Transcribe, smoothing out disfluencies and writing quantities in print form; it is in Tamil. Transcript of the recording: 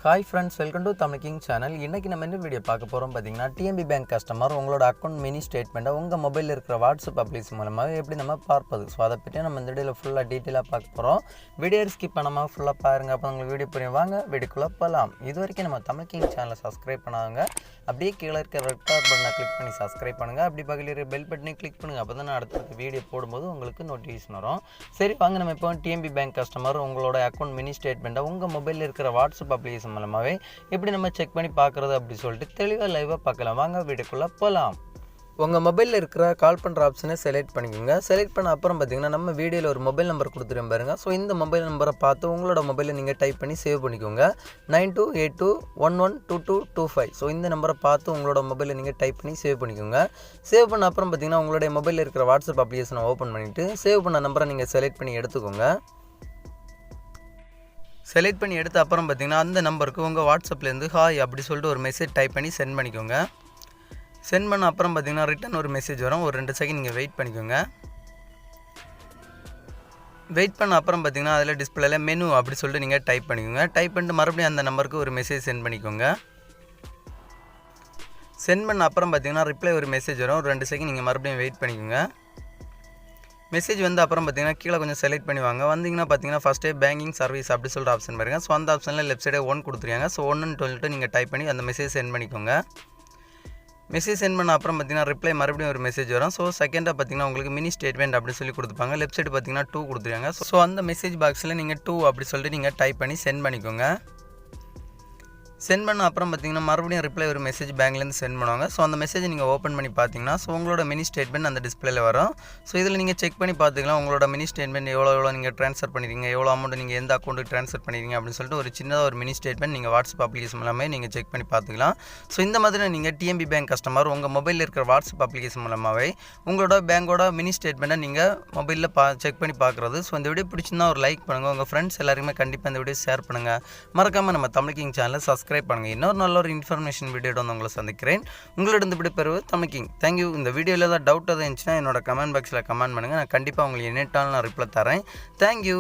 Hi friends, welcome to Tamil king channel. இன்றைக்கி நம்ம என்ன வீடியோ பார்க்க போகிறோம் பார்த்தீங்கன்னா, டிஎம்பி பேங்க் கஸ்டமர் உங்களோட அக்கௌண்ட் மினி ஸ்டேட்மெண்ட்டை உங்கள் மொபைலில் இருக்கிற வாட்ஸ்அப் அப்ளிகேஷன் மூலமாக எப்படி நம்ம பார்ப்பது. ஸோ அதை பற்றி நம்ம இந்த வீடியோவில் ஃபுல்லாக டீட்டெயிலாக பார்க்க போகிறோம். வீடியோ ஸ்கிப் பண்ணாமல் ஃபுல்லாக பாருங்கள். அப்போ உங்களுக்கு வீடியோ புரியும். வாங்க வீடியோக்குள்ளே போகலாம். இது வரைக்கும் நம்ம தமிழ் கிங் சேனலை சப்ஸ்கிரைப் பண்ணாங்க. அப்படியே கீழே இருக்க ரெட் கலர் பட்டனை கிளிக் பண்ணி சப்ஸ்கிரைப் பண்ணுங்கள். அப்படி பக்கத்தில் இருக்கிற பெல் பட்டனை கிளிக் பண்ணுங்கள். அப்போ தான் நான் அடுத்த வீடியோ போடும்போது உங்களுக்கு நோட்டிஃபிகேஷன் வரும். சரி வாங்க, நம்ம இப்போ டிஎம்பி பேங்க் கஸ்டமர் உங்களோட அக்கௌண்ட் மினி ஸ்டேட்மெண்ட்டை உங்கள் மொபைலில் இருக்கிற வாட்ஸ்அப் அப்ளிகேஷன் மூலமாகவே எப்படி நம்ம செக் பண்ணி பார்க்குறது அப்படி சொல்லிட்டு தெளிவாக லைவாக பார்க்கலாம். வாங்க வீடியோக்குள்ளே போகலாம். உங்கள் மொபைலில் இருக்கிற கால் பண்ணுற ஆப்ஷனை செலக்ட் பண்ணிக்கோங்க. செலக்ட் பண்ண அப்புறம் பார்த்தீங்கன்னா நம்ம வீடியோவில் ஒரு மொபைல் நம்பர் கொடுத்துருவோம் பாருங்கள். ஸோ இந்த மொபைல் நம்பரை பார்த்து உங்களோட மொபைலில் நீங்கள் டைப் பண்ணி சேவ் பண்ணிக்கோங்க. 9282112225. ஸோ இந்த நம்பரை பார்த்து உங்களோட மொபைலில் நீங்கள் டைப் பண்ணி சேவ் பண்ணிக்கோங்க. சேவ் பண்ண அப்புறம் பார்த்தீங்கன்னா உங்களுடைய மொபைலில் இருக்கிற வாட்ஸ்அப் அப்ளிகேஷனை ஓப்பன் பண்ணிவிட்டு சேவ் பண்ண நம்பரை நீங்கள் செலக்ட் பண்ணி எடுத்துக்கோங்க. செலக்ட் பண்ணி எடுத்த அப்புறம் பார்த்திங்கன்னா அந்த நம்பருக்கு உங்கள் வாட்ஸ்அப்லேருந்து ஹாய் அப்படி சொல்லிட்டு ஒரு மெசேஜ் டைப் பண்ணி சென்ட் பண்ணிக்கோங்க. சென்ட் பண்ண அப்புறம் பார்த்திங்கன்னா ரிட்டன் ஒரு மெசேஜ் வரும். ஒரு 2 செகண்ட் நீங்கள் வெயிட் பண்ணிக்கோங்க. வெயிட் பண்ண அப்புறம் பார்த்திங்கன்னா அதில் டிஸ்பிளேல மெனு அப்படி சொல்லிட்டு நீங்கள் டைப் பண்ணிக்கோங்க. டைப் பண்ணிட்டு மறுபடியும் அந்த நம்பருக்கு ஒரு மெசேஜ் சென்ட் பண்ணிக்கோங்க. சென்ட் பண்ண அப்புறம் பார்த்திங்கன்னா ரிப்ளை ஒரு மெசேஜ் வரும். ஒரு 2 செகண்ட் நீங்கள் மறுபடியும் வெயிட் பண்ணிக்கோங்க. மெசேஜ் வந்து அப்புறம் பார்த்தீங்கன்னா கீழே கொஞ்சம் செலக்ட் பண்ணி வாங்க. வந்தீங்கன்னா பார்த்தீங்கன்னா ஃபஸ்ட்டே பேங்கிங் சர்வீஸ் அப்படி சொல்லிட்டு ஆப்ஷன் பாருங்க. ஸோ அந்த ஆப்ஷனில் லெஃப்ட் சைடே 1 கொடுத்துருக்காங்க. ஸோ 1ன்னு சொல்லிட்டு நீங்கள் டைப் பண்ணி அந்த மெசேஜ் சென்ட் பண்ணிக்கோங்க. மெசேஜ் சென்ட் பண்ண அப்புறம் பார்த்தீங்கன்னா ரிப்ளை மறுபடியும் ஒரு மெசேஜ் வரும். ஸோ செகண்டாக பார்த்தீங்கன்னா உங்களுக்கு மினி ஸ்டேட்மெண்ட் அப்படி சொல்லி கொடுத்துப்பாங்க. லெஃப்ட் சைடு பார்த்தீங்கன்னா 2 கொடுத்துருக்காங்க. ஸோ அந்த மெசேஜ் பாக்ஸில் நீங்கள் 2 அப்படி சொல்லிட்டு நீங்கள் டைப் பண்ணி சென்ட் பண்ணிக்கோங்க. சென்ட் பண்ண அப்புறம் பார்த்தீங்கன்னா மறுபடியும் ரிப்ளை ஒரு மெசேஜ் பேங்க்லேருந்து சென்ட் பண்ணுவாங்க. ஸோ அந்த மெசேஜ் நீங்கள் ஓப்பன் பண்ணி பார்த்தீங்கன்னா ஸோ உங்களோட மினி ஸ்டேட்மெண்ட் அந்த டிஸ்பிளேல வரும். ஸோ இதில் நீங்கள் செக் பண்ணி பார்த்துக்கலாம் உங்களோட மினி ஸ்டேட்மெண்ட் எவ்வளோ நீங்கள் ட்ரான்ஸ்ஃபர் பண்ணிருக்கீங்க, எவ்வளோ அமௌண்ட் நீங்கள் எந்த அக்கௌண்ட்டுக்கு ட்ரான்ஸ்ஃபர் பண்ணிருக்கீங்க அப்படின்னு சொல்லிட்டு ஒரு சின்னதாக ஒரு மினி ஸ்டேட்மெண்ட் நீங்கள் வாட்ஸ்அப் அப்ளிகேஷன் மூலமாக நீங்கள் செக் பண்ணி பார்த்துக்கலாம். ஸோ இந்த மாதிரி நீங்கள் டிஎம்பி பேங்க் கஸ்டமர் உங்கள் மொபைலில் இருக்கிற வாட்ஸ்அப் அப்ளிகேஷன் மூலமாகவே உங்களோட பேங்கோட மினி ஸ்டேட்மெண்ட்டை நீங்கள் மொபைலில் செக் பண்ணி பார்க்குறது. ஸோ இந்த வீடியோ பிடிச்சிருந்தா ஒரு லைக் பண்ணுங்கள். உங்கள் ஃப்ரெண்ட்ஸ் எல்லாருமே கண்டிப்பாக இந்த வீடியோ ஷேர் பண்ணுங்கள். மறக்காமல் நம்ம தமிழ் கிங் சேனலை சப்ஸ்கிரைப் பண்ணுங்கள். இன்னொரு நல்ல ஒரு இன்ஃபர்மேஷன் வீடியோ வந்து உங்களை சந்திக்கிறேன். உங்களிடம் விடைபெறுவது தமிழ் கிங். தேங்க்யூ. இந்த வீடியோவில் ஏதாவது டவுட் எதாவது இருந்துச்சுன்னா என்னோட கமெண்ட் பாக்ஸில் கமெண்ட் பண்ணுங்கள். நான் கண்டிப்பாக உங்களுக்கு என்னட்டாலும் நான் ரிப்ளை தரேன். தேங்க்யூ.